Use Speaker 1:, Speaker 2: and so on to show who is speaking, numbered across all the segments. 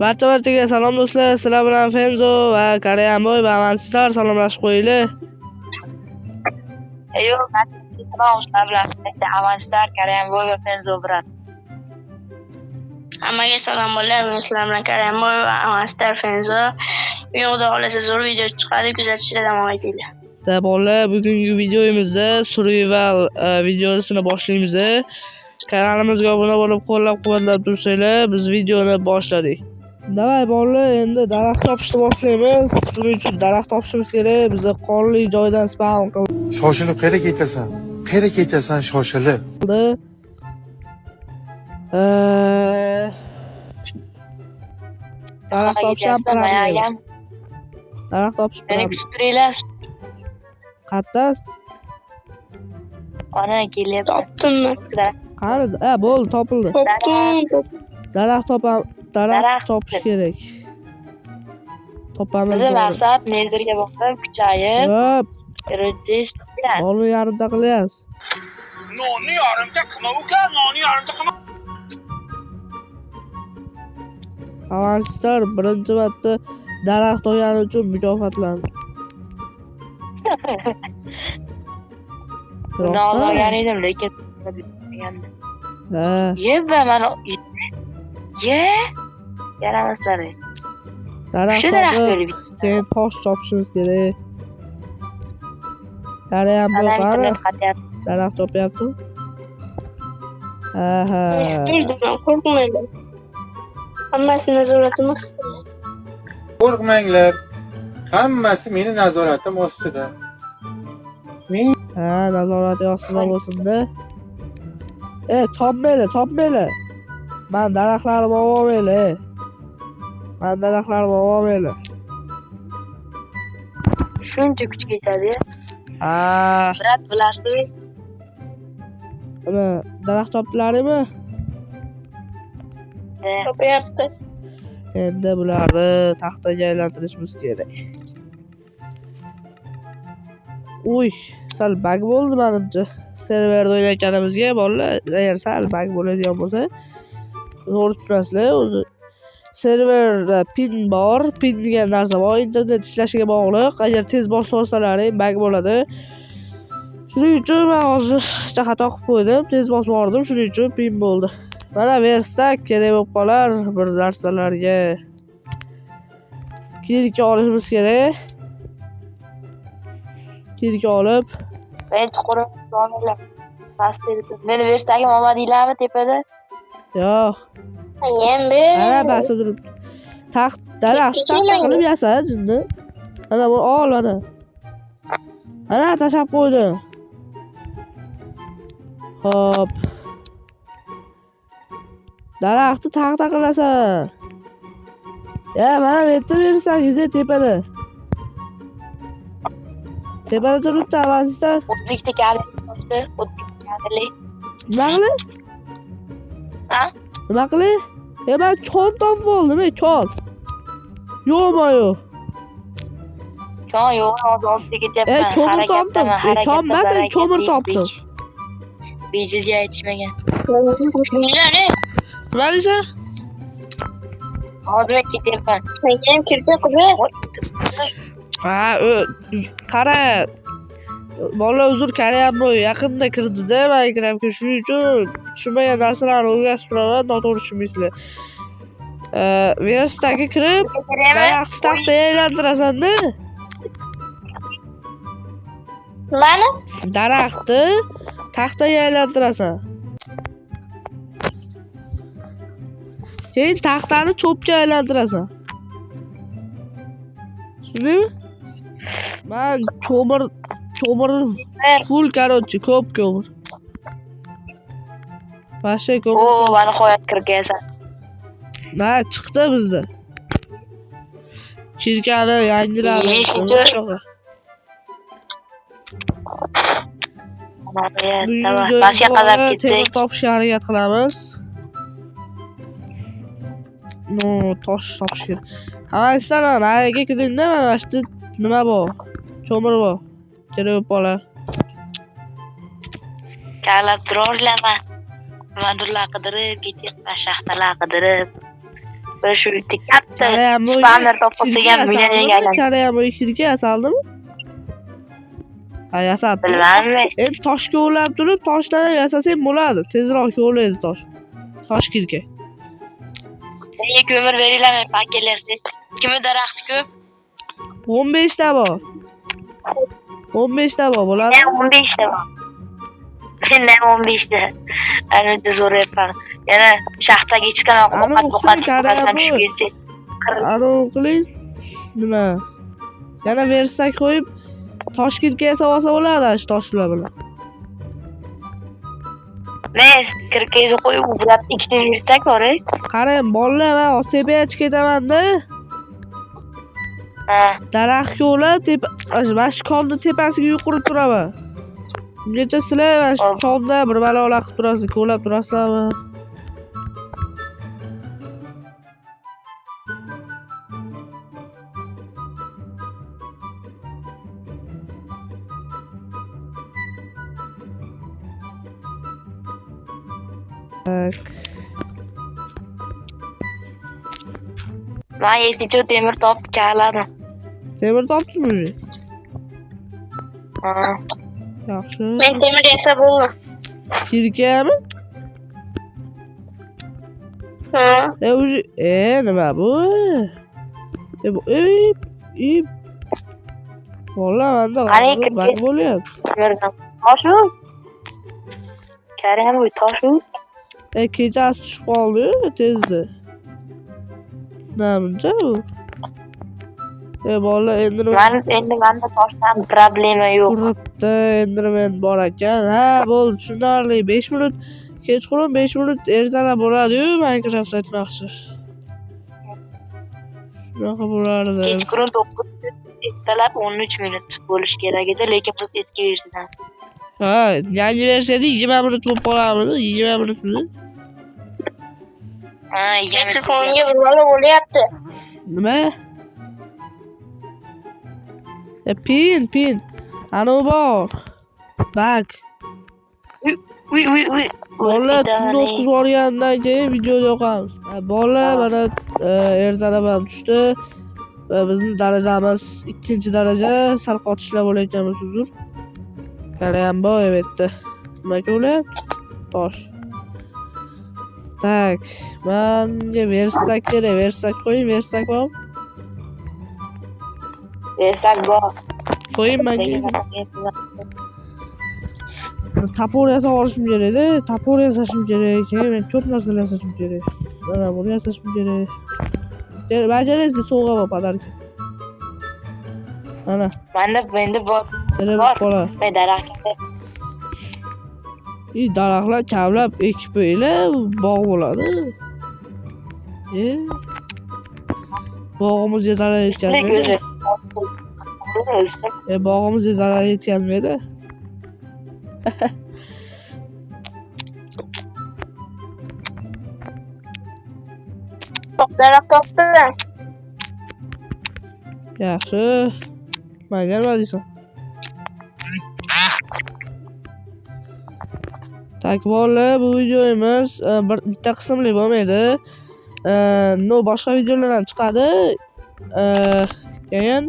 Speaker 1: Barchaga salom do'stlar. Sizlar bilan Fenzo va Karayamboy va Avansizlar salomlashib qo'yinglar.
Speaker 2: Yo'q, salom sizlar bilan Avansizlar, Karayamboy va Fenzo bilan. Hammaga salom bo'llar. Men sizlar bilan Karayamboy va Avansizlar, Fenzo. Bugun xudo xolasa zo'r video chiqadi, kuzatishda davom etinglar.
Speaker 1: Bolalar, bugungi videomizda survival videosini boshlaymiz. Kanalimizga obuna bo'lib, qo'llab-quvvatlab tursanglar, biz videoni boshladik. Davay bolalar, endi daraxt topishni boshlaymiz. Buning uchun daraxt topishimiz kerak. Bizni qorli joydan spawn qildi.
Speaker 3: Shoshilib qayerga ketasan? Qayerga ketasan shoshilib?
Speaker 1: Daraxt topisham qilamiz. Daraxt topish
Speaker 2: Meni kutib turinglar.
Speaker 1: Qattas?
Speaker 2: Ana kelyapti. Topdimmi?
Speaker 1: Qani? Bo'ldi, topildi.
Speaker 2: Topdim.
Speaker 1: Daraxt topish kerak. Topamiz.
Speaker 2: Bizning maqsad Netherga borib kuchayib,
Speaker 1: Hop,
Speaker 2: kirishimiz.
Speaker 1: bolu yarimta qilyapmiz.
Speaker 4: Nonni yarimta qilma uka, nonni yarimta qilma.
Speaker 1: Avansizlar birinchi marta daraxt olgani uchun mukofotlandi.
Speaker 2: Buni olgan edim, lekin yeba mana yaramaslar.
Speaker 1: Daraxt
Speaker 2: Shu daraxt
Speaker 1: topib,
Speaker 2: bo'lib
Speaker 1: keyin tosh topishimiz kerak. Karayamboy qani? Daraxt topyapti. Aha.
Speaker 5: Turdim, qo'rqmayman. Hammasi nazoratimiz.
Speaker 3: Qo'rqmanglar. Hammasi meni nazoratim ostida.
Speaker 1: Nazorati ostida bo'lsin-da. Topmaylar. Men daraxtlarni olmayman.
Speaker 2: Shuncha kuch ketadi. Brat bilasizmi?
Speaker 1: Daraxt topdilaringmi?
Speaker 5: Topyapmiz.
Speaker 1: Endi bularni taxtaga aylantirishimiz kerak. Sal bug bo'ldi menimcha. Serverda o'ynayotganimizga bolalar, agar sal bug bo'ladigan bo'lsa, zo'r tushunasizlar. O'zi serverda pin bor, pin degan narsa bor, internet ishlashiga bog'liq. Agar tez bosib olsalaring bug bo'ladi. Shuning uchun men hozircha xato qilib qo'ydim, tez bosib yubordim, shuning uchun pin bo'ldi. Mana verstak kerak bo'lib qolar bir narsalarga. Kirka olishimiz kerak. Kirka olib,
Speaker 2: Men chuqurib pastda. Meni versagi olma deylarmi tepada?
Speaker 1: yo'q.
Speaker 5: Endi
Speaker 1: Bas o'tirib. Daraxt qilib yasa, jinni. Mana bu ol mana. Ana tashab qo'ydim. Hop. Daraxtni taxta qilasan. Mana bu yerda versangiz tepada. Tepada turibdi Avansizlar.
Speaker 2: O'zlikda kalib.
Speaker 1: Nima qilay?
Speaker 2: Ha?
Speaker 1: Nima qilay? Men chol topib oldim, chol. Yo'q-mo'yo.
Speaker 2: Yo'q, hozir ketyapman.
Speaker 1: Cho'mir topdim. Cho'mir topdim.
Speaker 2: Bejizga aytishmagan.
Speaker 1: Nima deysan?
Speaker 2: Hozir ketyapman.
Speaker 5: men kirdi qurib.
Speaker 1: Qara. Bola uzr Karayamboy yaqinda kirdi-da Minecraftga, shuning uchun tushunmagan narsalarni o'rgatib turaman, noto'g'ri tushunmaysizlar. Verstakga kirib, daraxt taxtaga aylantirasan-da.
Speaker 5: Mana
Speaker 1: Daraxtni taxtaga aylantirasan. Keyin taxtani cho'pga aylantirasan. Tushundingmi? Men cho'mir full короче, ko'p ko'mir. Pasha ko'mir.
Speaker 2: Mana nihoyat kirgansan.
Speaker 1: Chiqdi bizda. Chirkani yangiladi.
Speaker 2: Basga qadar ketdik.
Speaker 1: Topishga harakat qilamiz. Tosh topish kerak. Avansizlar, nariga kiringda, mana shu nima bor? Cho'mir bor. Kerak bo'lib qolar.
Speaker 2: Kalab turarlarman. Nimadirlar qidirib ketyapman, shaxtalar qidirib.
Speaker 6: bir shu katta
Speaker 1: Karayamoy
Speaker 6: spanner topilsa ham millionerga aylanadi.
Speaker 1: Karayamoy kirga yasaldimi? Ha, yasab.
Speaker 6: Bilmayman.
Speaker 1: Endi toshga o'lab turib, toshdan ham yasasang bo'ladi. Tezroq yo'laydi tosh. Tosh kirga.
Speaker 6: Menga ko'mir beringlarmi, pakelar siz? Kimni daraxti ko'p?
Speaker 1: 15 ta bor. 15 ta bor bo'ladi.
Speaker 6: Men 15 ta bor. Menda 15 ta. Ana zo'rayapman. Yana shaxtaga chiqqan ovqat ham tushib ketdi.
Speaker 1: Aro qiling. Nima? Yana versak qo'yib Toshkentga yasab olsa bo'ladi shu toshlar bilan.
Speaker 6: Men kirkayni qo'yib bular ikkita versak bor.
Speaker 1: Qarang, bolalar, men tepaga chiqib ketaman-da.
Speaker 6: Ha.
Speaker 1: Daraxtga o'lab, mana shu konni tepasiga yuqurib turaman. Ungacha sizlar mana shu konda bir balolar qilib turasiz, ko'lab turasizlarmi? Tak.
Speaker 6: Men 7-chi temir topib keladim.
Speaker 1: Temir topdingmi?
Speaker 6: Ha.
Speaker 1: Yaxshi.
Speaker 5: Men temir yasab bo'ldim.
Speaker 1: Kirkami?
Speaker 5: Ha.
Speaker 1: Nima bu? Vallahi menda bak bo'lyapti.
Speaker 6: Toshu. Karayamoy toshu.
Speaker 1: Kechasi tushib qoldi tezda. Namuncha bu? Bola endi
Speaker 6: menda toshdan problema yo'q.
Speaker 1: Turibdi, endirmen bor ekan. Ha, bo'ldi, tushunarli. 5 minut kechqurun 5 minut ertalab bo'ladi-yu, Minecraft aytmoqchi. Shunaqa bo'lardi.
Speaker 6: Kechqurun 9 ertalab 13 minut bo'lish kerak edi, lekin biz eski versiyadan.
Speaker 1: Ha, yangi versiyada 20 minut bo'lib qoladimi? 20 minutmi?
Speaker 6: Ha,
Speaker 5: Telefonga bir bola bo'lyapti.
Speaker 1: Nima? Pin. Ana bor. Bak.
Speaker 6: Uy.
Speaker 1: Bola tunni o'tkazib olgandan keyin video yoqamiz. Bola mana ertalab ham tushdi. Va bizning darajamiz 2-daraja, sal qotishlar bo'layotganmiz uzr. Karayamoy yerda. Nima bo'lyapti? Tosh. Tak, menga versak kerak, versak qo'ying, versak bor.
Speaker 6: Versak bor.
Speaker 1: Qo'ying menga. Tapor yasab olishim kerak-da, tapor yasashim kerak. Men ko'p narsalar yasashim kerak. Mana buni yasashim kerak. Bajarasiz, sovg'a bor podarka. Mana.
Speaker 6: Menda bor.
Speaker 1: Bor.
Speaker 6: Men daraxtga
Speaker 1: daraxtlar kavlab ekib qo'yinglar, bog' bo'ladi. Bog'imizga zarar yetkazmaydi. Bog'imizga zarar yetkazmaydi.
Speaker 5: Daraxt topdim.
Speaker 1: Yaxshi. Menga nima deysan? Takvorlar, bu videomiz bitta qismli bo'lmaydi. Boshqa videolar ham chiqadi. Keyin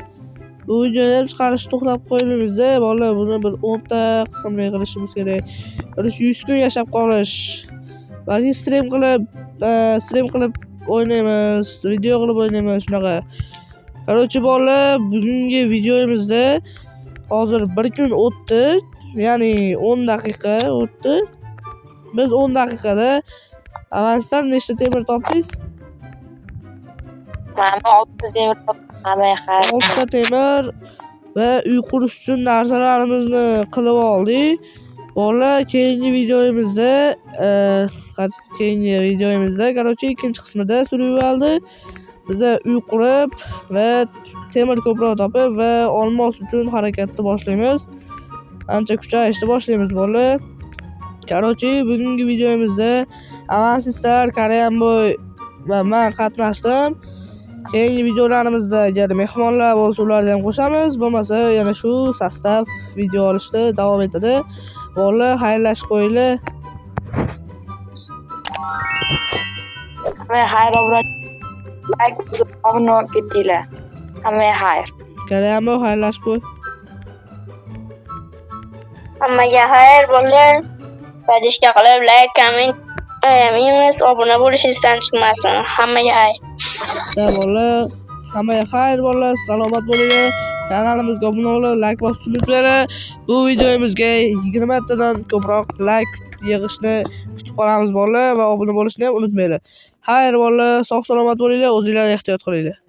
Speaker 1: bu videoni ham chiqarishni to'xtab qo'ymaymiz-da. Bolalar, buni bir 10 ta qismli qilishimiz kerak. 100 kun yashab qolish. Balki stream qilib o'ynaymiz, video qilib o'ynaymiz shunaqa. Короче, bolalar, bugungi videomizda hozir 1 kun o'tdi. Ya'ni 10 daqiqa o'tdi. Biz 10 daqiqada avansdan nechta temir topdingiz?
Speaker 6: Mana 6 temir topdim.
Speaker 1: 6 ta temir va uy qurish uchun narsalarimizni qilib oldik. Bolalar, keyingi videomizda, короче, ikkinchi qismida survivalda biza uy qurib va temir ko'proq topib va olmos uchun harakatni boshlaymiz. Ancha kuchayishni boshlaymiz bolalar. Короче, bugungi videomizda avansistlar, Karayamoy va men qatnashdim. Keyingi videolarimizda agar mehmonlar bo'lsa, ularni ham qo'shamiz. Bo'lmasa, yana shu sostav video olishda davom etadi. Bolalar, xayrlashib qo'yinglar.
Speaker 6: Men xayr like bosib obuna bo'lib ketdinglar. Hammaga xayr.
Speaker 1: Qaraymi, xayrlashib qo'y.
Speaker 5: Hammaga xayr bo'lgan. Padishka qilib, like, comment, ayamimiz, obuna bo'lishingizdan chiqmasin. Hammaga xayr.
Speaker 1: Bolalar, hammaga xayr bolalar, salomat bo'linglar. Kanalimizga obuna bo'lib, like bosishni unutmanglar. Bu videomizga 20 tadan ko'proq like yig'ishni kutib qolamiz bolalar va obuna bo'lishni ham unutmanglar. Xayr bolalar, sog' salomat bo'linglar, o'zingizlarga ehtiyot qilinglar.